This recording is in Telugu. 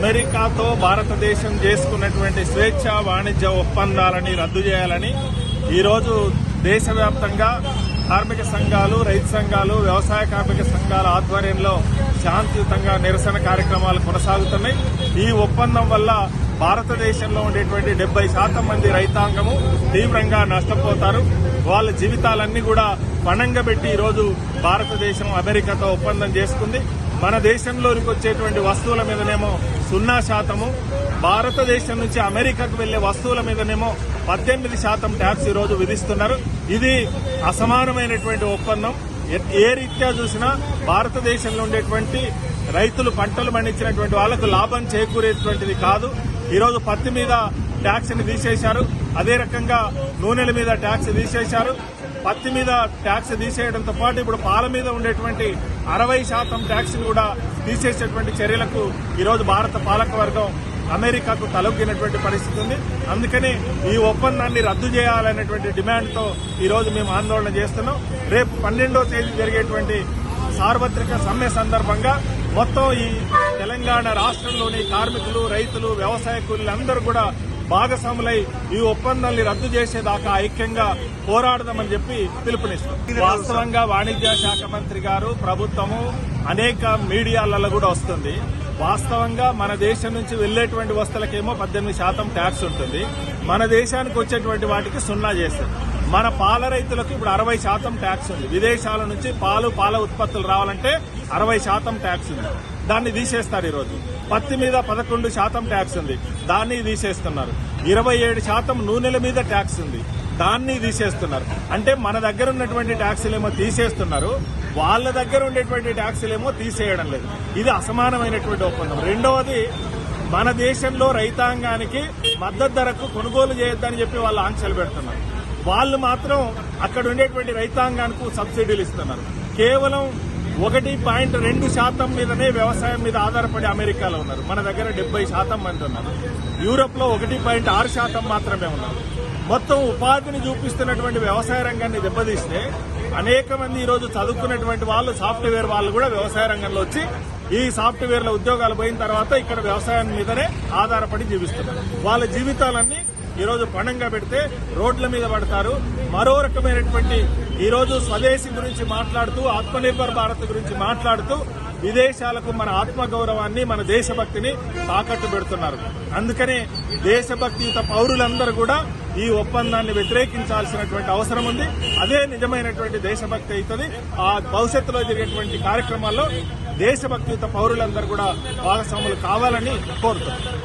అమెరికాతో భారతదేశం చేసుకున్నటువంటి స్వేచ్ఛ వాణిజ్య ఒప్పందాలని రద్దు చేయాలని ఈరోజు దేశవ్యాప్తంగా కార్మిక సంఘాలు, రైతు సంఘాలు, వ్యవసాయ కార్మిక సంఘాల ఆధ్వర్యంలో శాంతియుతంగా నిరసన కార్యక్రమాలు కొనసాగుతున్నాయి. ఈ ఒప్పందం వల్ల భారతదేశంలో ఉండేటువంటి 70% మంది రైతాంగము తీవ్రంగా నష్టపోతారు. వాళ్ళ జీవితాలన్నీ కూడా పణంగా పెట్టి ఈరోజు భారతదేశం అమెరికాతో ఒప్పందం చేసుకుంది. మన దేశంలోనికి వచ్చేటువంటి వస్తువుల మీదనేమో 0%, భారతదేశం నుంచి అమెరికాకు వెళ్లే వస్తువుల మీదనేమో 18% ట్యాక్స్ ఈరోజు విధిస్తున్నారు. ఇది అసమానమైనటువంటి ఒప్పందం. ఏ రీత్యా చూసినా భారతదేశంలో ఉండేటువంటి రైతులు పంటలు పండించినటువంటి వాళ్లకు లాభం చేకూరేటువంటిది కాదు. ఈరోజు పత్తి మీద ట్యాక్స్ ని తీసేశారు. అదే రకంగా నూనెల మీద ట్యాక్స్ తీసేశారు. పత్తి మీద ట్యాక్స్ తీసేయడంతో పాటు ఇప్పుడు పాల మీద ఉండేటువంటి 60% ట్యాక్స్ కూడా తీసేసేటువంటి చర్యలకు ఈరోజు భారత పాలకవర్గం అమెరికాకు తలొగ్గినటువంటి పరిస్థితి ఉంది. అందుకని ఈ ఒప్పందాన్ని రద్దు చేయాలనేటువంటి డిమాండ్తో ఈరోజు మేము ఆందోళన చేస్తున్నాం. రేపు 12వ తేదీ జరిగేటువంటి సార్వత్రిక సమ్మె సందర్భంగా మొత్తం ఈ తెలంగాణ రాష్ట్రంలోని కార్మికులు, రైతులు, వ్యవసాయ కూలీలందరూ కూడా భాగస్వాములై ఈ ఒప్పందాన్ని రద్దు చేసేదాకా ఐక్యంగా పోరాడదామని చెప్పి పిలుపునిస్తాం. వాస్తవంగా వాణిజ్య శాఖ మంత్రి గారు, ప్రభుత్వము అనేక మీడియాలలో కూడా వస్తుంది. వాస్తవంగా మన దేశం నుంచి వెళ్లేటువంటి వస్తువులకేమో 18% ట్యాక్స్ ఉంటుంది. మన దేశానికి వచ్చేటువంటి వాటికి 0 చేస్తారు. మన పాల రైతులకు ఇప్పుడు 60% ట్యాక్స్ ఉంది. విదేశాల నుంచి పాల ఉత్పత్తులు రావాలంటే 60% ట్యాక్స్ ఉంది. దాన్ని తీసేస్తారు. ఈరోజు పత్తి మీద 11% ట్యాక్స్ ఉంది. దాన్ని తీసేస్తున్నారు. 27% నూనెల మీద ట్యాక్స్ ఉంది. దాన్ని తీసేస్తున్నారు. అంటే మన దగ్గర ఉన్నటువంటి ట్యాక్సులేమో తీసేస్తున్నారు, వాళ్ళ దగ్గర ఉండేటువంటి ట్యాక్సులేమో తీసేయడం లేదు. ఇది అసమానమైనటువంటి ఒప్పందం. రెండవది, మన దేశంలో రైతాంగానికి మద్దతు ధరకు కొనుగోలు చేయొద్దని చెప్పి వాళ్ళు ఆంక్షలు పెడుతున్నారు. వాళ్ళు మాత్రం అక్కడ ఉండేటువంటి రైతాంగానికి సబ్సిడీలు ఇస్తున్నారు. కేవలం 1.2% మీదనే వ్యవసాయం మీద ఆధారపడి అమెరికాలో ఉన్నారు. మన దగ్గర 70% మంది ఉన్నారు. యూరోప్ లో 1.6% మాత్రమే ఉన్నారు. మొత్తం ఉపాధిని చూపిస్తున్నటువంటి వ్యవసాయ రంగాన్ని దెబ్బతీస్తే అనేక మంది ఈరోజు చదువుకున్నటువంటి వాళ్ళు, సాఫ్ట్వేర్ వాళ్ళు కూడా వ్యవసాయ రంగంలో వచ్చి ఈ సాఫ్ట్వేర్ల ఉద్యోగాలు పోయిన తర్వాత ఇక్కడ వ్యవసాయం మీదనే ఆధారపడి జీవిస్తున్నారు. వాళ్ళ జీవితాలన్నీ ఈరోజు పణంగా పెడితే రోడ్ల మీద పడతారు. మరో రకమైనటువంటి ఈరోజు స్వదేశీ గురించి మాట్లాడుతూ, ఆత్మనిర్భర్ భారత్ గురించి మాట్లాడుతూ విదేశాలకు మన ఆత్మగౌరవాన్ని, మన దేశభక్తిని తాకట్టు పెడుతున్నారు. అందుకనే దేశభక్తియుత పౌరులందరూ కూడా ఈ ఒప్పందాన్ని వ్యతిరేకించాల్సినటువంటి అవసరం ఉంది. అదే నిజమైనటువంటి దేశభక్తి అవుతుంది. ఆ భవిష్యత్తులో జరిగేటువంటి కార్యక్రమాల్లో దేశభక్తియుత పౌరులందరూ కూడా భాగస్వాములు కావాలని కోరుతున్నారు.